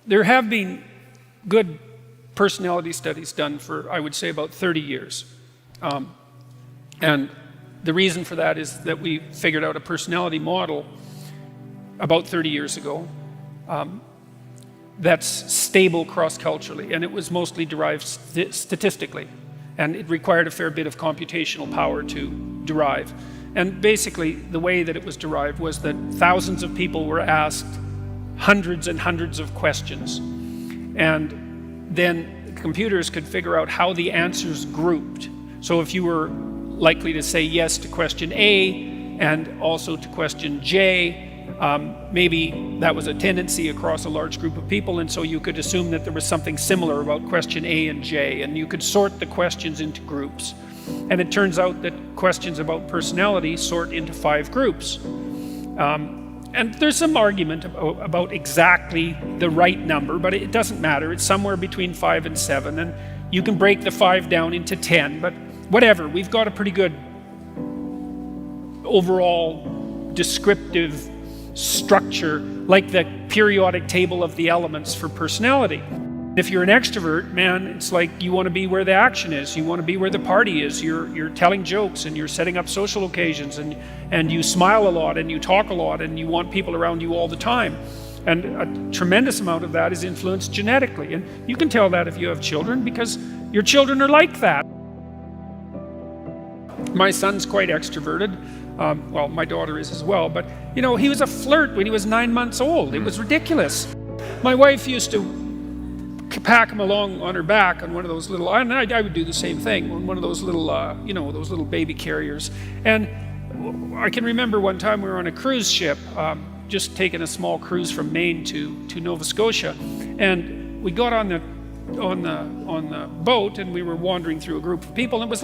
There have been good personality studies done for, I would say, about 30 years. And the reason for that is that we figured out a personality model about 30 years ago that's stable cross-culturally, and it was mostly derived statistically, and it required a fair bit of computational power to derive. And basically, the way that it was derived was that thousands of people were asked hundreds and hundreds of questions, and then computers could figure out how the answers grouped. So if you were likely to say yes to question A and also to question J, maybe that was a tendency across a large group of people, and so you could assume that there was something similar about question A and J, and you could sort the questions into groups. And it turns out that questions about personality sort into 5 groups. And there's some argument about exactly the right number, but it doesn't matter. It's somewhere between 5 and 7, and you can break the 5 down into 10, but whatever, we've got a pretty good overall descriptive structure, like the periodic table of the elements for personality. If you're an extrovert, man, it's like you want to be where the action is. You want to be where the party is. You're telling jokes and you're setting up social occasions, and you smile a lot and you talk a lot and you want people around you all the time. And a tremendous amount of that is influenced genetically. And you can tell that if you have children, because your children are like that. My son's quite extroverted. Well, my daughter is as well, but you know, he was a flirt when he was 9 months old. It was ridiculous. My wife used to pack him along on her back on one of those little, and I would do the same thing, on one of those little, you know, those little baby carriers. And I can remember one time we were on a cruise ship, just taking a small cruise from Maine to Nova Scotia, and we got on the boat, and we were wandering through a group of people, and it was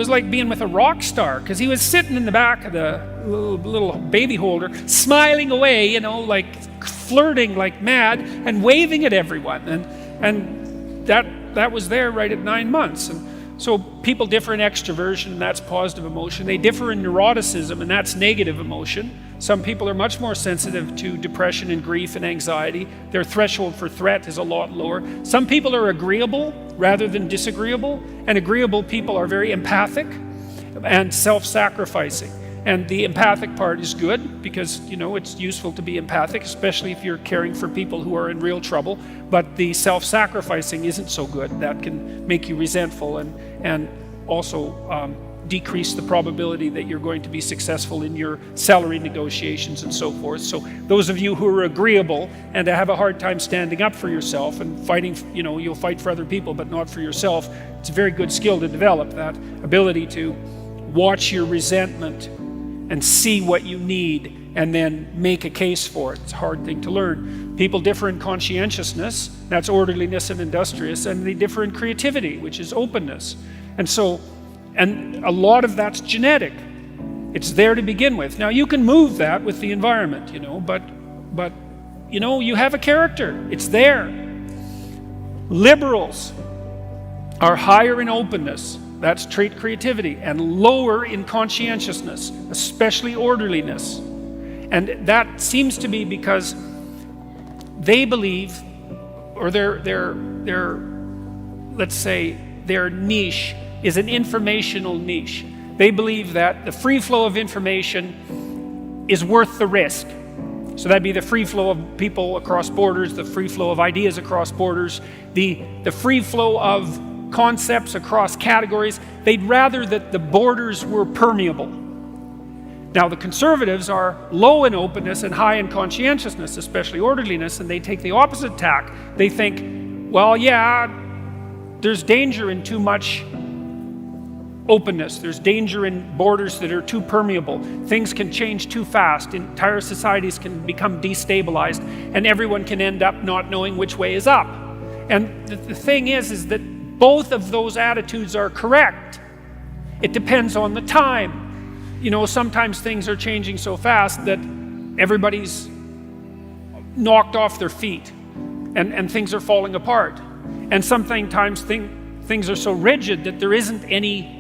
like being with a rock star, because he was sitting in the back of the little baby holder, smiling away, you know, like flirting like mad and waving at everyone, and that was there right at 9 months. And so people differ in extroversion, and that's positive emotion. They differ in neuroticism, and that's negative emotion. Some people are much more sensitive to depression and grief and anxiety. Their threshold for threat is a lot lower. Some people are agreeable rather than disagreeable, and agreeable people are very empathic and self-sacrificing. And the empathic part is good because, you know, it's useful to be empathic, especially if you're caring for people who are in real trouble. But the self-sacrificing isn't so good. That can make you resentful and also decrease the probability that you're going to be successful in your salary negotiations and so forth. So those of you who are agreeable and have a hard time standing up for yourself and fighting, you know, you'll fight for other people but not for yourself. It's a very good skill to develop, that ability to watch your resentment and see what you need and then make a case for it. It's a hard thing to learn. People differ in conscientiousness, that's orderliness and industrious, and they differ in creativity, which is openness. And a lot of that's genetic. It's there to begin with. Now you can move that with the environment, you know, but you know, you have a character. It's there. Liberals are higher in openness, that's trait creativity, and lower in conscientiousness, especially orderliness. And that seems to be because they believe, or their let's say their niche is an informational niche. They believe that the free flow of information is worth the risk. So that'd be the free flow of people across borders, the free flow of ideas across borders, the free flow of concepts across categories. They'd rather that the borders were permeable. Now the conservatives are low in openness and high in conscientiousness, especially orderliness, and they take the opposite tack. They think, well, yeah, there's danger in too much openness. There's danger in borders that are too permeable. Things can change too fast. Entire societies can become destabilized, and everyone can end up not knowing which way is up. And the thing is that both of those attitudes are correct. It depends on the time. You know, sometimes things are changing so fast that everybody's knocked off their feet and things are falling apart. And sometimes things are so rigid that there isn't any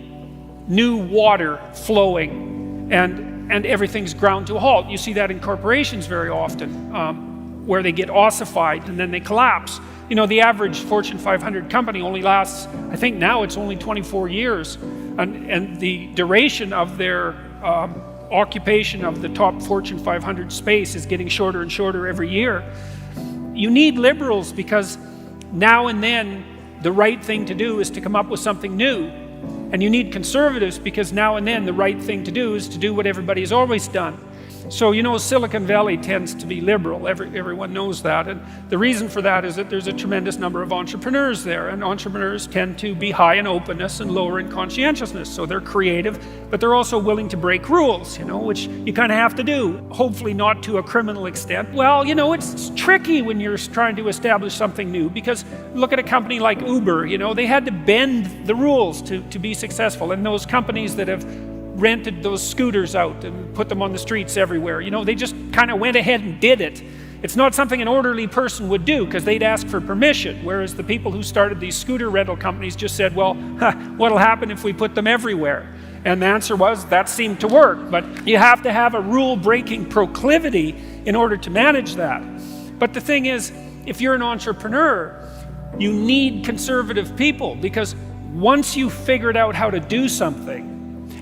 new water flowing and everything's ground to a halt. You see that in corporations very often. where they get ossified and then they collapse. You know, the average Fortune 500 company only lasts, I think now it's only 24 years. And the duration of their occupation of the top Fortune 500 space is getting shorter and shorter every year. You need liberals because now and then the right thing to do is to come up with something new. And you need conservatives because now and then the right thing to do is to do what everybody has always done. So, you know, Silicon Valley tends to be liberal. Everyone knows that. And the reason for that is that there's a tremendous number of entrepreneurs there. And entrepreneurs tend to be high in openness and lower in conscientiousness. So they're creative, but they're also willing to break rules, you know, which you kind of have to do. Hopefully not to a criminal extent. Well, you know, it's tricky when you're trying to establish something new, because look at a company like Uber, you know, they had to bend the rules to be successful. And those companies that have rented those scooters out and put them on the streets everywhere, you know, they just kind of went ahead and did it. It's not something an orderly person would do because they'd ask for permission, whereas the people who started these scooter rental companies just said, well, what'll happen if we put them everywhere? And the answer was, that seemed to work. But you have to have a rule-breaking proclivity in order to manage that. But the thing is, if you're an entrepreneur, you need conservative people, because once you've figured out how to do something,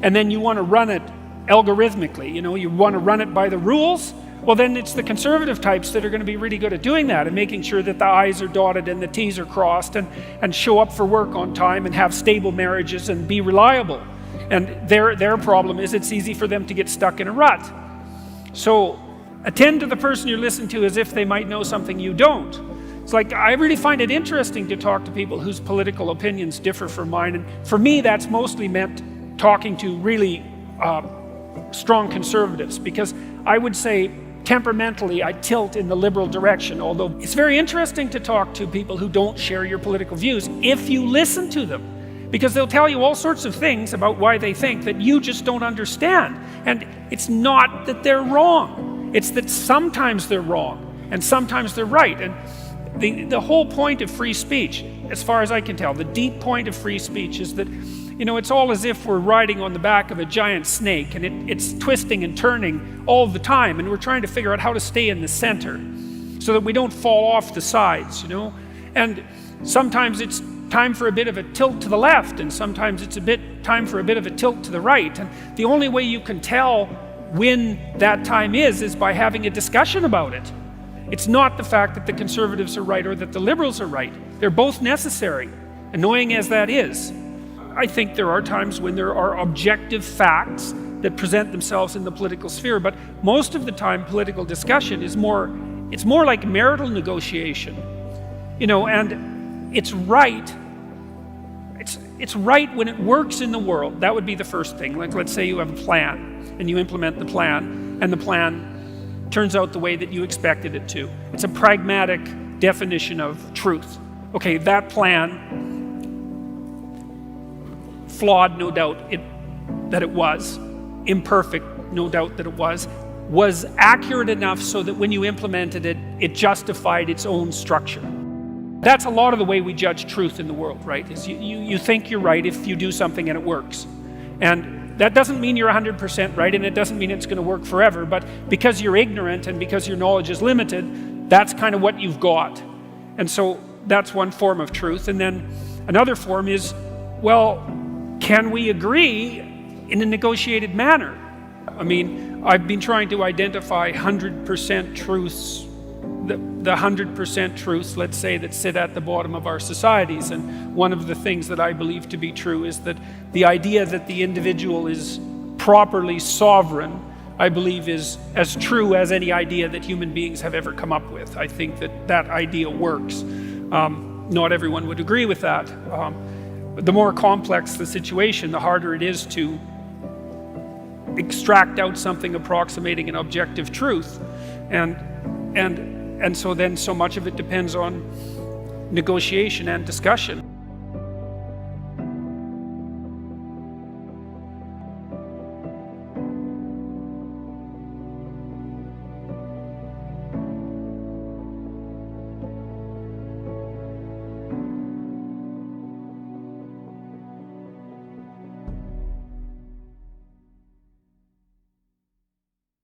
and then you want to run it algorithmically, you know, you want to run it by the rules, well, then it's the conservative types that are going to be really good at doing that and making sure that the I's are dotted and the T's are crossed, and show up for work on time and have stable marriages and be reliable. And their problem is it's easy for them to get stuck in a rut. So attend to the person you're listening to as if they might know something you don't. It's like, I really find it interesting to talk to people whose political opinions differ from mine. And for me, that's mostly meant talking to really strong conservatives, because I would say temperamentally I tilt in the liberal direction, although it's very interesting to talk to people who don't share your political views if you listen to them, because they'll tell you all sorts of things about why they think that you just don't understand. And it's not that they're wrong, it's that sometimes they're wrong and sometimes they're right. And the whole point of free speech, as far as I can tell, the deep point of free speech is that, you know, it's all as if we're riding on the back of a giant snake, and it's twisting and turning all the time, and we're trying to figure out how to stay in the center so that we don't fall off the sides, you know. And sometimes it's time for a bit of a tilt to the left, and sometimes it's time for a bit of a tilt to the right. And the only way you can tell when that time is by having a discussion about it. It's not the fact that the conservatives are right or that the liberals are right. They're both necessary, annoying as that is. I think there are times when there are objective facts that present themselves in the political sphere, but most of the time political discussion is more like marital negotiation, you know. And it's right when it works in the world. That would be the first thing. Like, let's say you have a plan and you implement the plan, and the plan turns out the way that you expected it to. It's a pragmatic definition of truth. Okay, that plan, flawed, no doubt that it was, imperfect, no doubt that it was accurate enough so that when you implemented it, it justified its own structure. That's a lot of the way we judge truth in the world, right? Is you think you're right if you do something and it works. And that doesn't mean you're 100% right, and it doesn't mean it's going to work forever, but because you're ignorant and because your knowledge is limited, that's kind of what you've got. And so that's one form of truth. And then another form is, well, can we agree in a negotiated manner? I mean, I've been trying to identify 100% truths, the 100% truths, let's say, that sit at the bottom of our societies. And one of the things that I believe to be true is that the idea that the individual is properly sovereign, I believe, is as true as any idea that human beings have ever come up with. I think that idea works. Not everyone would agree with that. The more complex the situation, the harder it is to extract out something approximating an objective truth. And so then so much of it depends on negotiation and discussion.